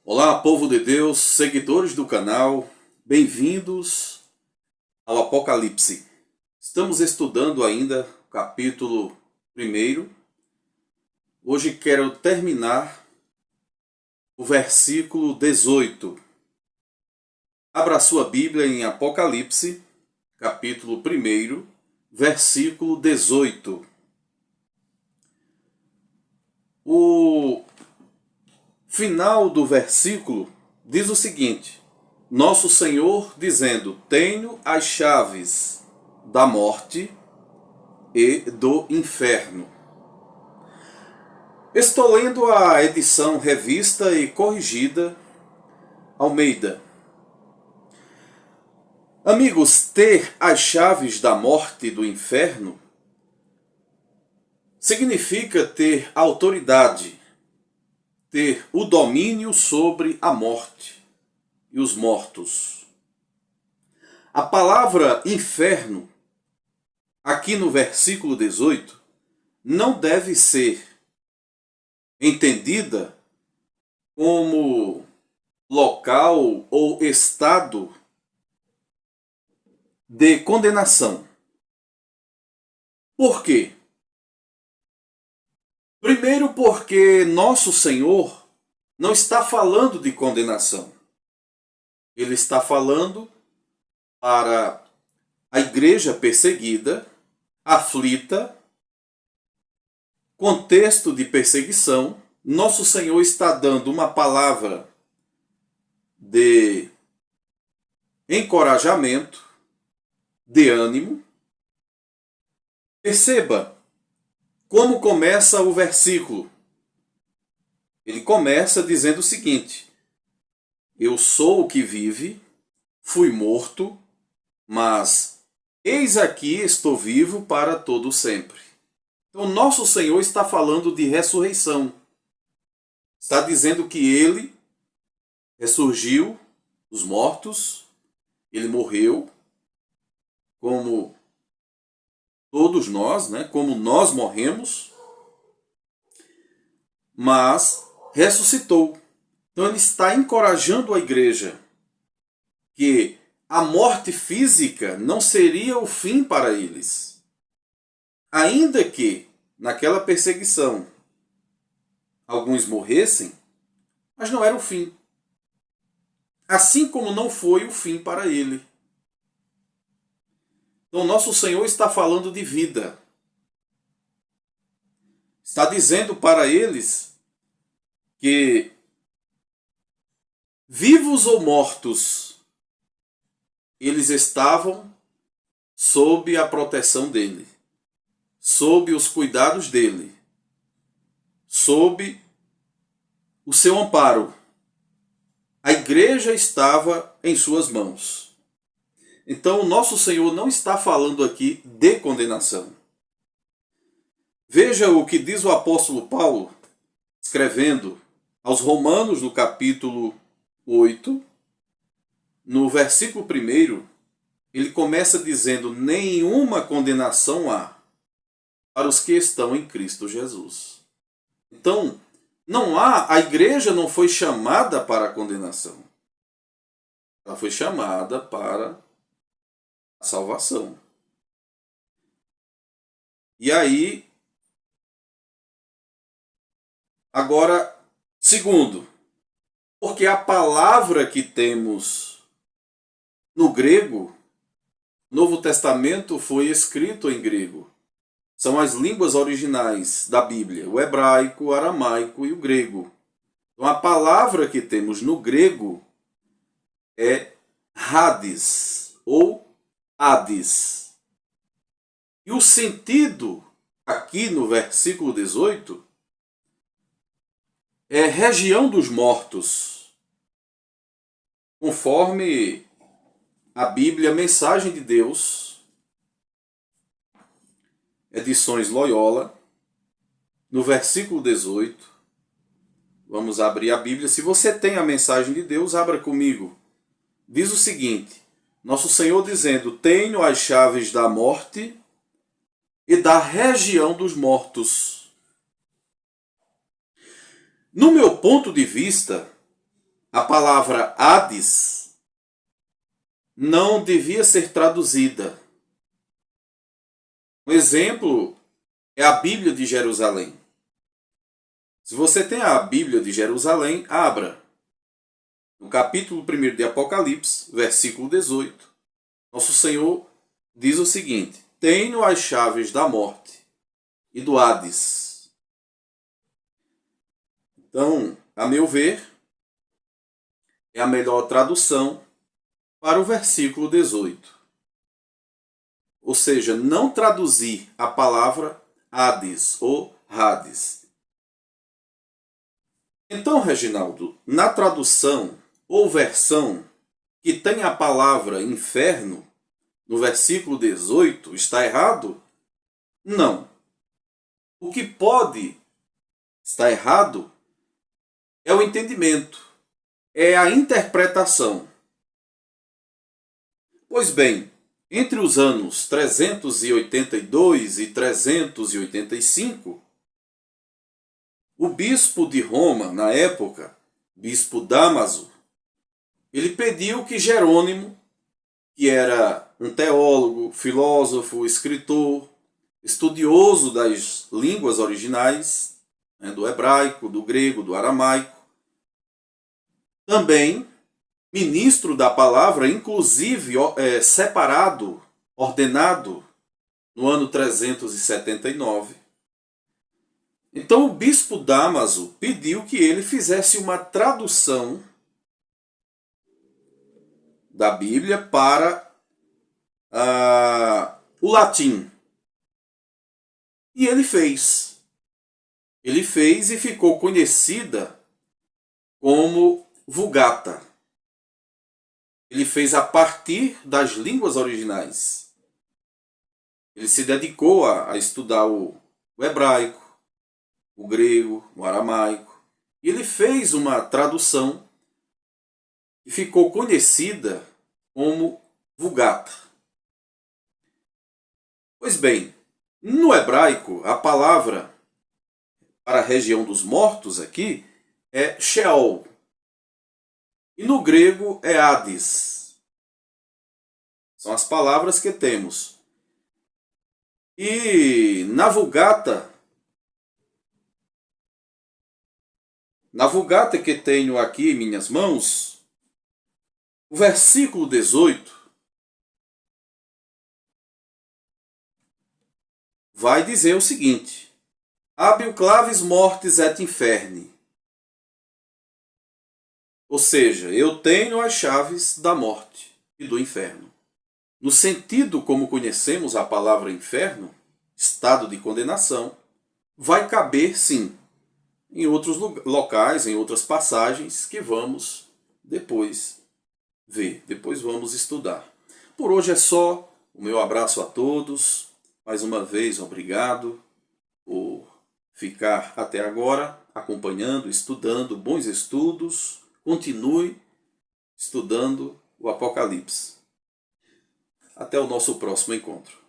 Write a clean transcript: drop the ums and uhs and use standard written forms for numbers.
Olá, povo de Deus, seguidores do canal, bem-vindos ao Apocalipse. Estamos estudando ainda o capítulo 1. Hoje quero terminar o versículo 18. Abra a sua Bíblia em Apocalipse, capítulo 1, versículo 18. O final do versículo diz o seguinte: Nosso Senhor dizendo: Tenho as chaves da morte e do inferno. Estou lendo a edição revista e corrigida Almeida. Amigos, ter as chaves da morte e do inferno significa ter autoridade, ter o domínio sobre a morte e os mortos. A palavra inferno, aqui no versículo 18, não deve ser entendida como local ou estado de condenação. Por quê? Primeiro, porque nosso Senhor não está falando de condenação. Ele está falando para a igreja perseguida, aflita, contexto de perseguição. Nosso Senhor está dando uma palavra de encorajamento, de ânimo. Perceba como começa o versículo. Ele começa dizendo o seguinte: Eu sou o que vive, fui morto, mas eis aqui estou vivo para todo sempre. Então, nosso Senhor está falando de ressurreição. Está dizendo que Ele ressurgiu dos mortos, Ele morreu, como todos nós, como nós morremos, mas ressuscitou. Então ele está encorajando a igreja que a morte física não seria o fim para eles. Ainda que naquela perseguição alguns morressem, mas não era o fim. Assim como não foi o fim para ele. Então, nosso Senhor está falando de vida. Está dizendo para eles que, vivos ou mortos, eles estavam sob a proteção dele, sob os cuidados dele, sob o seu amparo. A igreja estava em suas mãos. Então, o nosso Senhor não está falando aqui de condenação. Veja o que diz o apóstolo Paulo, escrevendo aos Romanos, no capítulo 8, no versículo 1, ele começa dizendo: Nenhuma condenação há para os que estão em Cristo Jesus. Então, a igreja não foi chamada para a condenação. Ela foi chamada para a salvação. E aí, agora, segundo, porque a palavra que temos no grego, Novo Testamento foi escrito em grego. São as línguas originais da Bíblia, o hebraico, o aramaico e o grego. Então a palavra que temos no grego é Hades ou Hades. E o sentido aqui no versículo 18 é região dos mortos, conforme a Bíblia Mensagem de Deus, edições Loyola, no versículo 18. Vamos abrir a Bíblia. Se você tem a Mensagem de Deus, abra comigo. Diz o seguinte: Nosso Senhor dizendo: Tenho as chaves da morte e da região dos mortos. No meu ponto de vista, a palavra Hades não devia ser traduzida. Um exemplo é a Bíblia de Jerusalém. Se você tem a Bíblia de Jerusalém, abra. No capítulo 1 de Apocalipse, versículo 18, nosso Senhor diz o seguinte: tenho as chaves da morte e do Hades. Então, a meu ver, é a melhor tradução para o versículo 18. Ou seja, não traduzir a palavra Hades ou Hades. Então, Reginaldo, na tradução ou versão que tem a palavra inferno, no versículo 18, está errado? Não. O que pode estar errado é o entendimento, é a interpretação. Pois bem, entre os anos 382 e 385, o bispo de Roma, na época, bispo Dámaso, ele pediu que Jerônimo, que era um teólogo, filósofo, escritor, estudioso das línguas originais, do hebraico, do grego, do aramaico, também ministro da palavra, inclusive separado, ordenado no ano 379. Então o bispo Dámaso pediu que ele fizesse uma tradução da Bíblia para o latim. E ele fez. Ele fez e ficou conhecida como Vulgata. Ele fez a partir das línguas originais. Ele se dedicou a estudar o hebraico, o grego, o aramaico. E ele fez uma tradução que ficou conhecida como Vulgata. Pois bem, no hebraico, a palavra para a região dos mortos aqui é Sheol. E no grego é Hades. São as palavras que temos. E na Vulgata que tenho aqui em minhas mãos, o versículo 18 vai dizer o seguinte: Habeam claves mortis et inferni. Ou seja, eu tenho as chaves da morte e do inferno. No sentido como conhecemos a palavra inferno, estado de condenação, vai caber sim em outros locais, em outras passagens que vamos depois ver, depois vamos estudar. Por hoje é só. O meu abraço a todos. Mais uma vez, obrigado por ficar até agora acompanhando, estudando, bons estudos. Continue estudando o Apocalipse. Até o nosso próximo encontro.